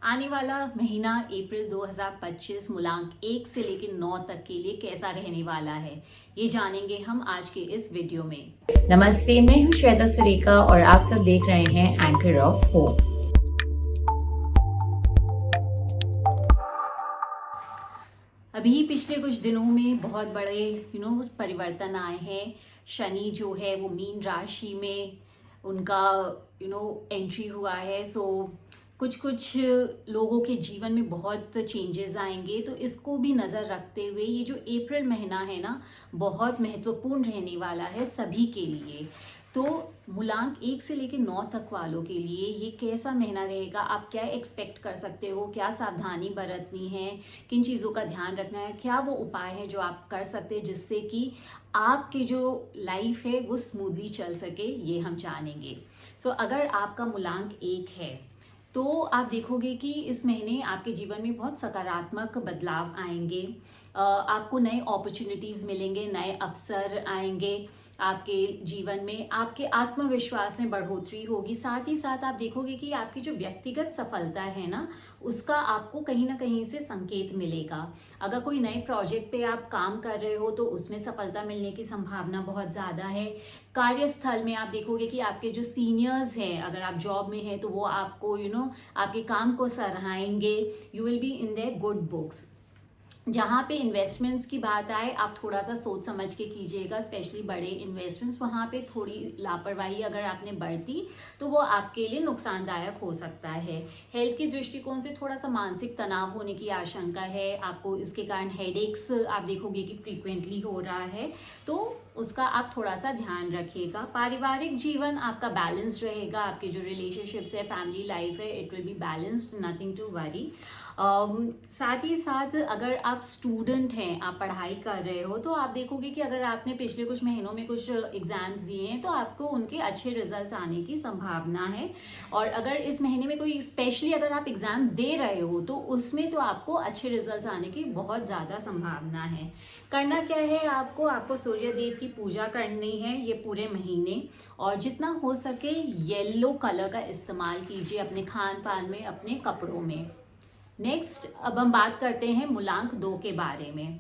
आने वाला महीना अप्रैल 2025 मूलांक 1 से लेकर 9 तक के लिए कैसा रहने वाला है, ये जानेंगे हम आज के इस वीडियो में। नमस्ते, मैं हूं श्वेता सुरेखा और आप सब देख रहे हैं एंकर ऑफ होप। अभी पिछले कुछ दिनों में बहुत बड़े परिवर्तन आए हैं। शनि जो है वो मीन राशि में उनका एंट्री हुआ है। सो कुछ लोगों के जीवन में बहुत चेंजेस आएंगे, तो इसको भी नज़र रखते हुए ये जो अप्रैल महीना है ना, बहुत महत्वपूर्ण रहने वाला है सभी के लिए। तो मूलांक 1 से लेकर 9 तक वालों के लिए ये कैसा महीना रहेगा, आप क्या एक्सपेक्ट कर सकते हो, क्या सावधानी बरतनी है, किन चीज़ों का ध्यान रखना है, क्या वो उपाय है जो आप कर सकते हैं जिससे कि आपकी जो लाइफ है वो स्मूथली चल सके, ये हम जानेंगे। सो अगर आपका मूलांक 1 है तो आप देखोगे कि इस महीने आपके जीवन में बहुत सकारात्मक बदलाव आएंगे। आपको नए अपॉर्चुनिटीज़ मिलेंगे, नए अवसर आएंगे आपके जीवन में, आपके आत्मविश्वास में बढ़ोतरी होगी। साथ ही साथ आप देखोगे कि आपकी जो व्यक्तिगत सफलता है ना, उसका आपको कहीं ना कहीं से संकेत मिलेगा। अगर कोई नए प्रोजेक्ट पे आप काम कर रहे हो तो उसमें सफलता मिलने की संभावना बहुत ज़्यादा है। कार्यस्थल में आप देखोगे कि आपके जो सीनियर्स हैं, अगर आप जॉब में हैं तो वो आपको आपके काम को सराहेंगे। You will be in their good books. जहाँ पे इन्वेस्टमेंट्स की बात आए, आप थोड़ा सा सोच समझ के कीजिएगा, स्पेशली बड़े इन्वेस्टमेंट्स। वहाँ पे थोड़ी लापरवाही अगर आपने बरती तो वो आपके लिए नुकसानदायक हो सकता है। हेल्थ के दृष्टिकोण से थोड़ा सा मानसिक तनाव होने की आशंका है आपको। इसके कारण हेडेक्स आप देखोगे कि फ्रीक्वेंटली हो रहा है, तो उसका आप थोड़ा सा ध्यान रखिएगा। पारिवारिक जीवन आपका बैलेंस्ड रहेगा। आपके जो रिलेशनशिप्स है, फैमिली लाइफ है, it will be balanced, nothing to worry. साथ ही साथ अगर आप स्टूडेंट हैं, आप पढ़ाई कर रहे हो, तो आप देखोगे कि अगर आपने पिछले कुछ महीनों में कुछ एग्जाम्स दिए हैं तो आपको उनके अच्छे रिजल्ट्स आने की संभावना है। और अगर इस महीने में कोई स्पेशली अगर आप एग्जाम दे रहे हो तो उसमें तो आपको अच्छे रिजल्ट्स आने की बहुत ज़्यादा संभावना है। करना क्या है, आपको सूर्य देव की पूजा करनी है ये पूरे महीने, और जितना हो सके येलो कलर का इस्तेमाल कीजिए अपने खान पान में, अपने कपड़ों में। नेक्स्ट, अब हम बात करते हैं मूलांक 2 के बारे में।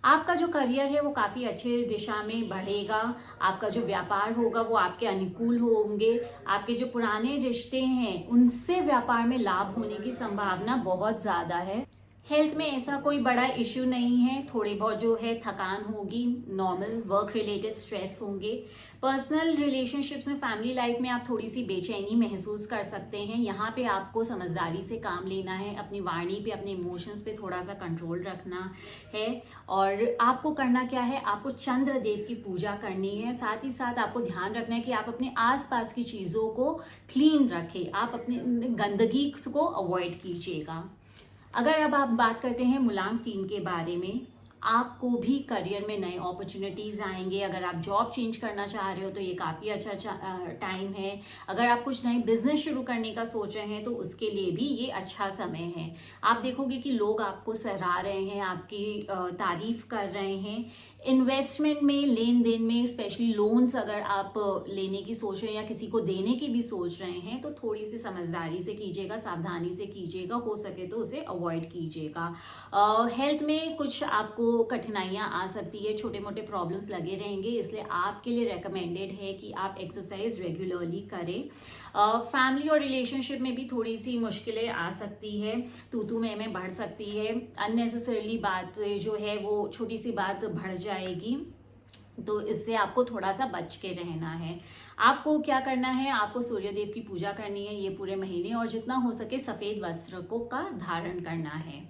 आपका जो करियर है वो काफ़ी अच्छे दिशा में बढ़ेगा। आपका जो व्यापार होगा वो आपके अनुकूल होंगे। आपके जो पुराने रिश्ते हैं उनसे व्यापार में लाभ होने की संभावना बहुत ज़्यादा है। हेल्थ में ऐसा कोई बड़ा इश्यू नहीं है, थोड़ी बहुत जो है थकान होगी, नॉर्मल वर्क रिलेटेड स्ट्रेस होंगे। पर्सनल रिलेशनशिप्स में, फैमिली लाइफ में आप थोड़ी सी बेचैनी महसूस कर सकते हैं। यहाँ पे आपको समझदारी से काम लेना है, अपनी वाणी पे, अपने इमोशंस पे थोड़ा सा कंट्रोल रखना है। और आपको करना क्या है, आपको चंद्र देव की पूजा करनी है। साथ ही साथ आपको ध्यान रखना है कि आप अपने आसपास की चीज़ों को क्लीन रखें, आप अपनी गंदगी को अवॉइड कीजिएगा। अगर अब आप बात करते हैं मूलांक 3 के बारे में, आपको भी करियर में नए अपॉर्चुनिटीज़ आएंगे। अगर आप जॉब चेंज करना चाह रहे हो तो ये काफ़ी अच्छा टाइम है। अगर आप कुछ नए बिजनेस शुरू करने का सोच रहे हैं तो उसके लिए भी ये अच्छा समय है। आप देखोगे कि लोग आपको सराह रहे हैं, आपकी तारीफ कर रहे हैं। इन्वेस्टमेंट में, लेन देन में, स्पेशली लोन्स अगर आप लेने की सोच रहे हैं या किसी को देने की भी सोच रहे हैं तो थोड़ी सी समझदारी से कीजिएगा, सावधानी से कीजिएगा, हो सके तो उसे अवॉइड कीजिएगा। हेल्थ में कुछ आपको कठिनाइयाँ आ सकती है, छोटे मोटे प्रॉब्लम्स लगे रहेंगे, इसलिए आपके लिए रेकमेंडेड है कि आप एक्सरसाइज रेगुलरली करें। फैमिली और रिलेशनशिप में भी थोड़ी सी मुश्किलें आ सकती है, तू मैं बढ़ सकती है। अननेसेसरली बात जो है वो छोटी सी बात बढ़ जाएगी, तो इससे आपको थोड़ा सा बच के रहना है। आपको क्या करना है, आपको सूर्यदेव की पूजा करनी है ये पूरे महीने, और जितना हो सके सफ़ेद वस्त्र का धारण करना है।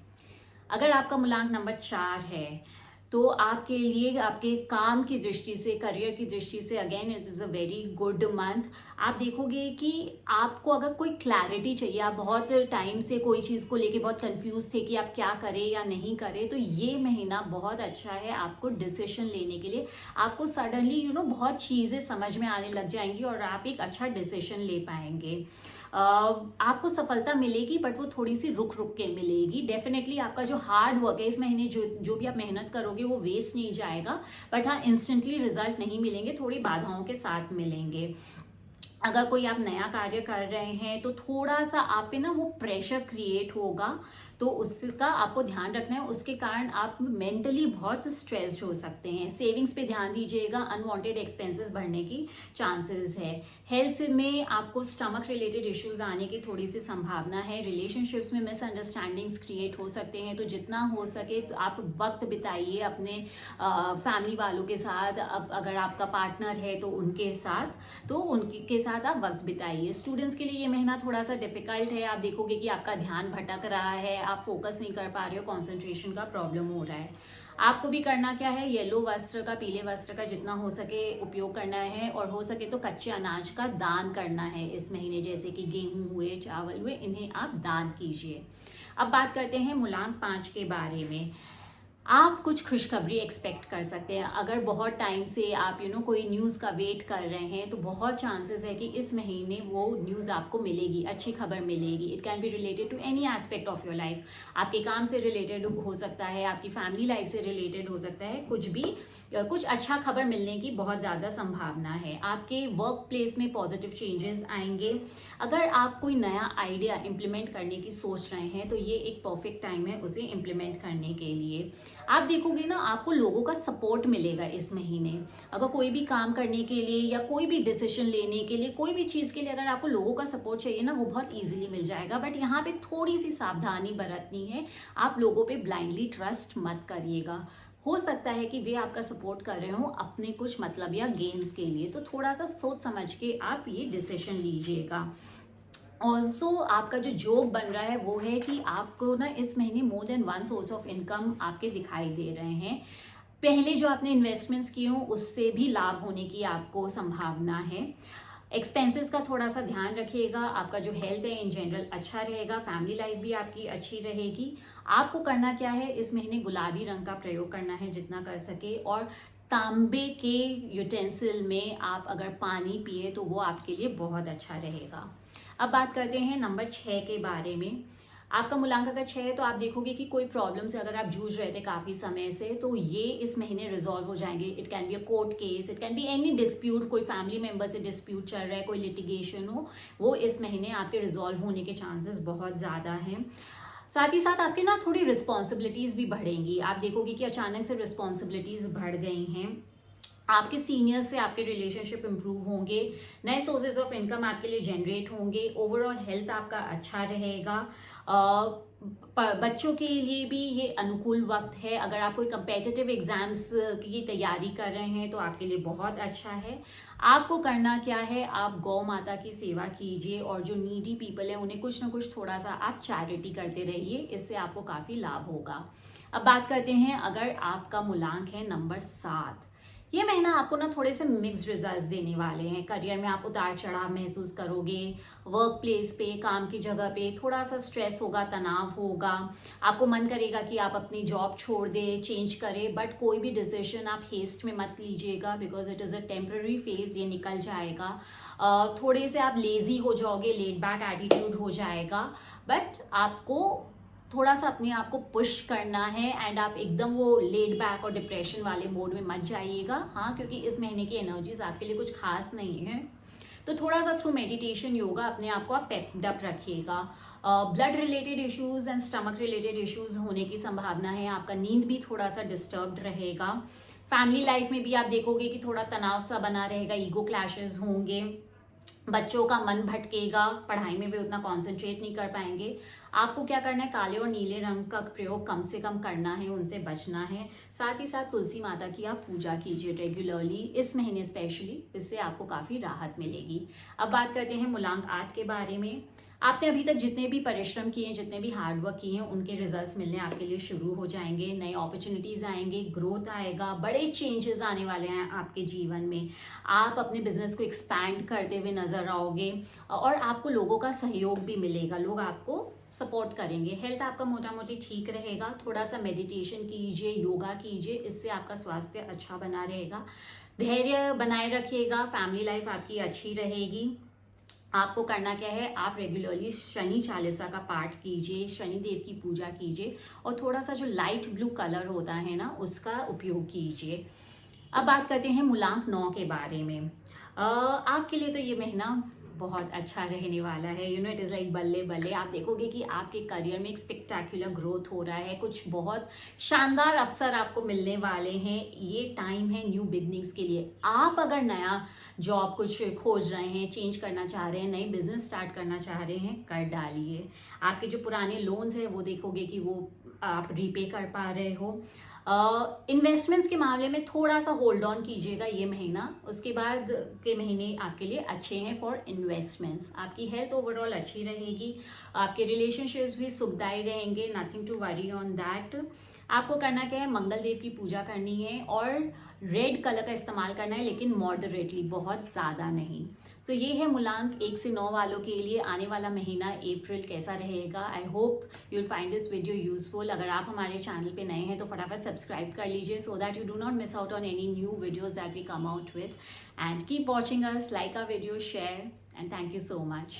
अगर आपका मूलांक नंबर 4 है तो आपके लिए, आपके काम की दृष्टि से, करियर की दृष्टि से, again it is a very good month. आप देखोगे कि आपको अगर कोई क्लैरिटी चाहिए, आप बहुत टाइम से कोई चीज़ को लेके बहुत कंफ्यूज थे कि आप क्या करें या नहीं करें, तो ये महीना बहुत अच्छा है आपको डिसीजन लेने के लिए। आपको सडनली बहुत चीज़ें समझ में आने लग जाएंगी और आप एक अच्छा डिसीजन ले पाएंगे। आपको सफलता मिलेगी, बट वो थोड़ी सी रुक रुक के मिलेगी। डेफिनेटली आपका जो हार्ड वर्क है इस महीने, जो भी आप मेहनत करोगे वो वेस्ट नहीं जाएगा, बट हाँ, इंस्टेंटली रिजल्ट नहीं मिलेंगे, थोड़ी बाधाओं के साथ मिलेंगे। अगर कोई आप नया कार्य कर रहे हैं तो थोड़ा सा आप पे ना वो प्रेशर क्रिएट होगा, तो उसका आपको ध्यान रखना है। उसके कारण आप मेंटली बहुत स्ट्रेस्ड हो सकते हैं। सेविंग्स पे ध्यान दीजिएगा, अनवांटेड एक्सपेंसेस बढ़ने की चांसेस है। हेल्थ में आपको स्टमक रिलेटेड इश्यूज आने की थोड़ी सी संभावना है। रिलेशनशिप्स में मिसअंडरस्टैंडिंग्स क्रिएट हो सकते हैं, तो जितना हो सके तो आप वक्त बिताइए अपने फैमिली वालों के साथ। अब अगर आपका पार्टनर है तो उनके साथ, तो उनके साथ आप वक्त बिताइए। स्टूडेंट्स के लिए ये महीना थोड़ा सा डिफिकल्ट है। आप देखोगे कि आपका ध्यान भटक रहा है, आप फोकस नहीं कर पा रहे हो, कंसंट्रेशन का प्रॉब्लम हो रहा है। आपको भी करना क्या है, येलो वस्त्र का, पीले वस्त्र का जितना हो सके उपयोग करना है, और हो सके तो कच्चे अनाज का दान करना है इस महीने, जैसे कि गेहूं हुए, चावल हुए, इन्हें आप दान कीजिए। अब बात करते हैं मूलांक 5 के बारे में। आप कुछ खुशखबरी एक्सपेक्ट कर सकते हैं। अगर बहुत टाइम से आप कोई न्यूज़ का वेट कर रहे हैं, तो बहुत चांसेस है कि इस महीने वो न्यूज़ आपको मिलेगी, अच्छी खबर मिलेगी। It can be related to any aspect of your life. आपके काम से रिलेटेड हो सकता है, आपकी फैमिली लाइफ से रिलेटेड हो सकता है, कुछ भी, कुछ अच्छा खबर मिलने की बहुत ज़्यादा संभावना है। आपके वर्क प्लेस में पॉजिटिव चेंजेस आएंगे। अगर आप कोई नया आइडिया इम्प्लीमेंट करने की सोच रहे हैं, तो ये एक परफेक्ट टाइम है उसे इम्प्लीमेंट करने के लिए। आप देखोगे ना, आपको लोगों का सपोर्ट मिलेगा इस महीने। अगर कोई भी काम करने के लिए या कोई भी डिसीजन लेने के लिए, कोई भी चीज़ के लिए अगर आपको लोगों का सपोर्ट चाहिए ना, वो बहुत इजीली मिल जाएगा। बट यहाँ पे थोड़ी सी सावधानी बरतनी है। आप लोगों पे ब्लाइंडली ट्रस्ट मत करिएगा। हो सकता है कि वे आपका सपोर्ट कर रहे हो अपने कुछ मतलब या गेम्स के लिए, तो थोड़ा सा सोच समझ के आप ये डिसीजन लीजिएगा। ऑल्सो आपका जो जॉब बन रहा है वो है कि आपको ना इस महीने more than one source of income आपके दिखाई दे रहे हैं। पहले जो आपने इन्वेस्टमेंट्स किए हो उससे भी लाभ होने की आपको संभावना है। एक्सपेंसेस का थोड़ा सा ध्यान रखिएगा। आपका जो हेल्थ है इन जनरल अच्छा रहेगा। फैमिली लाइफ भी आपकी अच्छी रहेगी। आपको करना क्या है, इस महीने गुलाबी रंग का प्रयोग करना है जितना कर सके, और तांबे के यूटेंसिल में आप अगर पानी पिए तो वो आपके लिए बहुत अच्छा रहेगा। अब बात करते हैं नंबर 6 के बारे में। आपका मूलांक अगर 6 है तो आप देखोगे कि कोई प्रॉब्लम से अगर आप जूझ रहे थे काफी समय से, तो ये इस महीने रिजॉल्व हो जाएंगे। It can be a court case, it can be any dispute, कोई फैमिली मेंबर से डिस्प्यूट चल रहा है, कोई लिटिगेशन हो, वो इस महीने आपके रिजॉल्व होने के चांसेस बहुत ज्यादा हैं। साथ ही साथ आपके ना थोड़ी रिस्पॉन्सिबिलिटीज भी बढ़ेंगी। आप देखोगे कि अचानक से रिस्पॉन्सिबिलिटीज बढ़ गई हैं। आपके सीनियर्स से आपके रिलेशनशिप इंप्रूव होंगे। नए सोर्सेज ऑफ इनकम आपके लिए जनरेट होंगे। ओवरऑल हेल्थ आपका अच्छा रहेगा। बच्चों के लिए भी ये अनुकूल वक्त है। अगर आप कोई कंपेटिटिव एग्जाम्स की तैयारी कर रहे हैं तो आपके लिए बहुत अच्छा है। आपको करना क्या है, आप गौ माता की सेवा कीजिए, और जो नीडी पीपल है उन्हें कुछ ना कुछ थोड़ा सा आप चैरिटी करते रहिए, इससे आपको काफी लाभ होगा। अब बात करते हैं, अगर आपका मूलांक है नंबर 7, ये महीना आपको ना थोड़े से मिक्स्ड रिजल्ट्स देने वाले हैं। करियर में आप उतार चढ़ाव महसूस करोगे। वर्क प्लेस पे, काम की जगह पे थोड़ा सा स्ट्रेस होगा, तनाव होगा। आपको मन करेगा कि आप अपनी जॉब छोड़ दे, चेंज करें, बट कोई भी डिसीजन आप हेस्ट में मत लीजिएगा, because it is a temporary phase, ये निकल जाएगा। थोड़े से आप लेजी हो जाओगे, लेड बैक एटीट्यूड हो जाएगा, बट आपको थोड़ा सा अपने आप को पुश करना है, एंड आप एकदम वो लेड बैक और डिप्रेशन वाले मोड में मत जाइएगा। हाँ, क्योंकि इस महीने की एनर्जीज आपके लिए कुछ खास नहीं है, तो थोड़ा सा थ्रू मेडिटेशन, योगा अपने आप को आप पेप्ड अप रखिएगा। Blood related issues and stomach related issues होने की संभावना है। आपका नींद भी थोड़ा सा डिस्टर्ब्ड रहेगा। फैमिली लाइफ में भी आप देखोगे कि थोड़ा तनाव सा बना रहेगा, ईगो क्लैशेस होंगे। बच्चों का मन भटकेगा, पढ़ाई में वे उतना कॉन्सेंट्रेट नहीं कर पाएंगे। आपको क्या करना है, काले और नीले रंग का प्रयोग कम से कम करना है, उनसे बचना है। साथ ही साथ तुलसी माता की आप पूजा कीजिए रेगुलरली, इस महीने स्पेशली, इससे आपको काफी राहत मिलेगी। अब बात करते हैं मूलांक 8 के बारे में। आपने अभी तक जितने भी परिश्रम किए हैं, जितने भी हार्डवर्क किए हैं, उनके रिजल्ट्स मिलने आपके लिए शुरू हो जाएंगे। नए अपॉर्चुनिटीज आएंगे, ग्रोथ आएगा, बड़े चेंजेस आने वाले हैं आपके जीवन में। आप अपने बिजनेस को एक्सपैंड करते हुए नजर आओगे, और आपको लोगों का सहयोग भी मिलेगा, लोग आपको सपोर्ट करेंगे। हेल्थ आपका मोटा मोटी ठीक रहेगा। थोड़ा सा मेडिटेशन कीजिए, योगा कीजिए, इससे आपका स्वास्थ्य अच्छा बना रहेगा। धैर्य बनाए रखिएगा, फैमिली लाइफ आपकी अच्छी रहेगी। आपको करना क्या है, आप रेगुलरली शनि चालीसा का पाठ कीजिए, शनि देव की पूजा कीजिए, और थोड़ा सा जो लाइट ब्लू कलर होता है ना, उसका उपयोग कीजिए। अब बात करते हैं मूलांक 9 के बारे में। आपके लिए तो ये महीना बहुत अच्छा रहने वाला है। You know it is like बल्ले बल्ले। आप देखोगे कि आपके करियर में एक स्पेक्टैक्युलर ग्रोथ हो रहा है, कुछ बहुत शानदार अवसर आपको मिलने वाले हैं। ये टाइम है न्यू बिगनिंग्स के लिए। आप अगर नया जॉब कुछ खोज रहे हैं, चेंज करना चाह रहे हैं, नई बिजनेस स्टार्ट करना चाह रहे हैं, कर डालिए। आपके जो पुराने लोन्स हैं वो देखोगे कि वो आप रीपे कर पा रहे हो। इन्वेस्टमेंट्स के मामले में थोड़ा सा होल्ड ऑन कीजिएगा ये महीना, उसके बाद के महीने आपके लिए अच्छे हैं फॉर इन्वेस्टमेंट्स। आपकी हेल्थ ओवरऑल अच्छी रहेगी, आपके रिलेशनशिप्स भी सुखदायी रहेंगे, nothing to worry on that. आपको करना क्या है, मंगल देव की पूजा करनी है और रेड कलर का इस्तेमाल करना है, लेकिन मॉडरेटली, बहुत ज़्यादा नहीं। तो ये है मूलांक 1 से 9 वालों के लिए आने वाला महीना अप्रैल कैसा रहेगा। I hope you will find this video useful. अगर आप हमारे चैनल पे नए हैं तो फटाफट सब्सक्राइब कर लीजिए, so that you do not miss out on any new videos that we come out with. And keep watching us, like our video, share, and thank you so much.